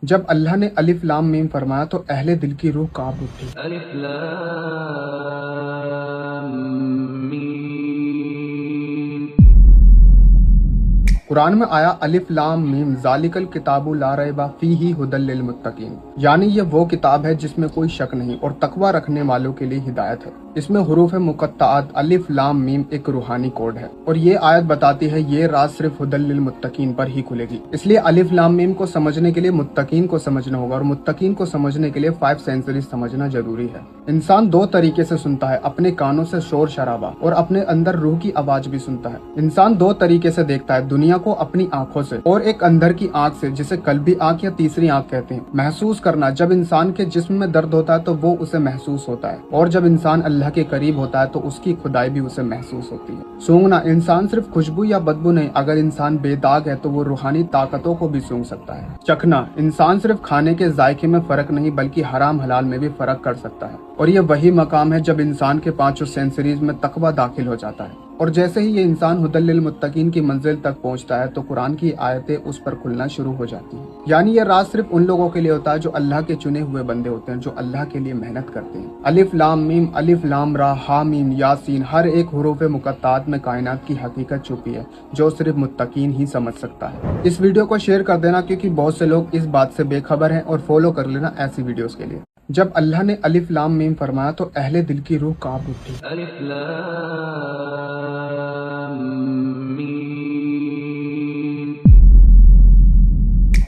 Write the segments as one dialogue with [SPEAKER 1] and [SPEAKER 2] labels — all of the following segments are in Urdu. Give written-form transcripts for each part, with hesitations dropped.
[SPEAKER 1] جب اللہ نے الف لام میم فرمایا تو اہل دل کی روح کانپ اٹھی۔
[SPEAKER 2] الف لام میم۔
[SPEAKER 1] قرآن میں آیا الف لام میم ذالک الکتاب لا ریب فیہ ھدی للمتقین، یعنی یہ وہ کتاب ہے جس میں کوئی شک نہیں اور تقوی رکھنے والوں کے لیے ہدایت ہے۔ اس میں حروف مقطعات الف لام میم ایک روحانی کوڈ ہے، اور یہ آیت بتاتی ہے یہ راز صرف ھدی للمتقین پر ہی کھلے گی۔ اس لیے الف لام میم کو سمجھنے کے لیے متقین کو سمجھنا ہوگا، اور متقین کو سمجھنے کے لیے 5 سینسریز سمجھنا ضروری ہے۔ انسان 2 طریقے سے سنتا ہے، اپنے کانوں سے شور شرابہ اور اپنے اندر روح کی آواز بھی سنتا ہے۔ انسان 2 طریقے سے دیکھتا ہے، دنیا کو اپنی آنکھوں سے اور ایک اندر کی آنکھ سے جسے قلبی آنکھ یا تیسری آنکھ کہتے ہیں۔ محسوس کرنا، جب انسان کے جسم میں درد ہوتا ہے تو وہ اسے محسوس ہوتا ہے، اور جب انسان اللہ کے قریب ہوتا ہے تو اس کی خدائی بھی اسے محسوس ہوتی ہے۔ سونگنا، انسان صرف خوشبو یا بدبو نہیں، اگر انسان بے داغ ہے تو وہ روحانی طاقتوں کو بھی سونگ سکتا ہے۔ چکھنا، انسان صرف کھانے کے ذائقے میں فرق نہیں بلکہ حرام حلال میں بھی فرق کر سکتا ہے، اور یہ وہی مقام ہے جب انسان کے 5 سینسریز میں تقوی داخل ہو جاتا ہے۔ اور جیسے ہی یہ انسان ھدی للمتقین کی منزل تک پہنچتا ہے تو قرآن کی آیتیں اس پر کھلنا شروع ہو جاتی ہیں۔ یعنی یہ راز صرف ان لوگوں کے لیے ہوتا ہے جو اللہ کے چنے ہوئے بندے ہوتے ہیں، جو اللہ کے لیے محنت کرتے ہیں۔ الف لام میم، الف لام را، ہا میم یاسین، ہر ایک حروف مقطعات میں کائنات کی حقیقت چھپی ہے جو صرف متقین ہی سمجھ سکتا ہے۔ اس ویڈیو کو شیئر کر دینا کیونکہ بہت سے لوگ اس بات سے بے خبر ہیں، اور فالو کر لینا ایسی ویڈیوز کے لیے۔ جب اللہ نے الف لام میم فرمایا تو اہل دل کی روح کانپ اٹھی۔
[SPEAKER 2] الف لام میم۔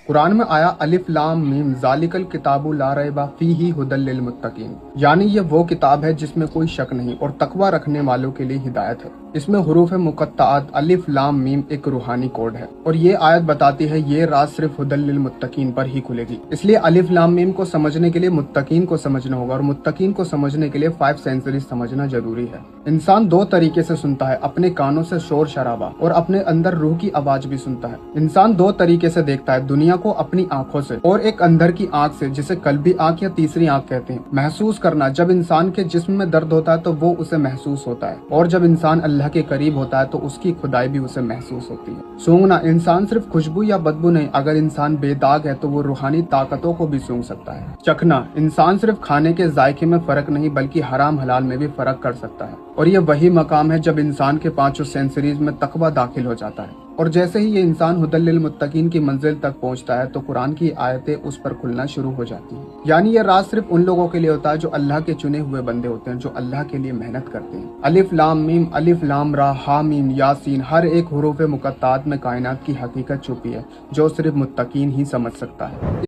[SPEAKER 1] قرآن میں آیا الف لام میم ذالک الکتاب لا ریب فیہ ھدی للمتقین، یعنی یہ وہ کتاب ہے جس میں کوئی شک نہیں اور تقوی رکھنے والوں کے لیے ہدایت ہے۔ اس میں حروف مقطعات الف لام میم ایک روحانی کوڈ ہے، اور یہ آیت بتاتی ہے یہ راز صرف ھدی للمتقین پر ہی کھلے گی۔ اس لیے الف لام میم کو سمجھنے کے لیے متقین کو سمجھنا ہوگا، اور متقین کو سمجھنے کے لیے 5 سینسریز سمجھنا ضروری ہے۔ انسان 2 طریقے سے سنتا ہے، اپنے کانوں سے شور شرابہ اور اپنے اندر روح کی آواز بھی سنتا ہے۔ انسان 2 طریقے سے دیکھتا ہے، دنیا کو اپنی آنکھوں سے اور ایک اندر کی آنکھ سے جسے قلبی آنکھ یا تیسری آنکھ کہتے ہیں۔ محسوس کرنا، جب انسان کے جسم میں درد ہوتا ہے تو وہ اسے محسوس ہوتا ہے، اور جب انسان اللہ کے قریب ہوتا ہے تو اس کی خدائی بھی اسے محسوس ہوتی ہے۔ سونگنا، انسان صرف خوشبو یا بدبو نہیں، اگر انسان بے داغ ہے تو وہ روحانی طاقتوں کو بھی سونگ سکتا ہے۔ چکھنا، انسان صرف کھانے کے ذائقے میں فرق نہیں بلکہ حرام حلال میں بھی فرق کر سکتا ہے، اور یہ وہی مقام ہے جب انسان کے 5 سینسریز میں تقوی داخل ہو جاتا ہے۔ اور جیسے ہی یہ انسان ھدی للمتقین کی منزل تک پہنچتا ہے تو قرآن کی آیتیں اس پر کھلنا شروع ہو جاتی ہیں۔ یعنی یہ راز صرف ان لوگوں کے لیے ہوتا ہے جو اللہ کے چنے ہوئے بندے ہوتے ہیں، جو اللہ کے لیے محنت کرتے ہیں۔ الف لام میم، الف لام را، ہا میم یاسین، ہر ایک حروف مقطعات میں کائنات کی حقیقت چھپی ہے جو صرف متقین ہی سمجھ سکتا ہے۔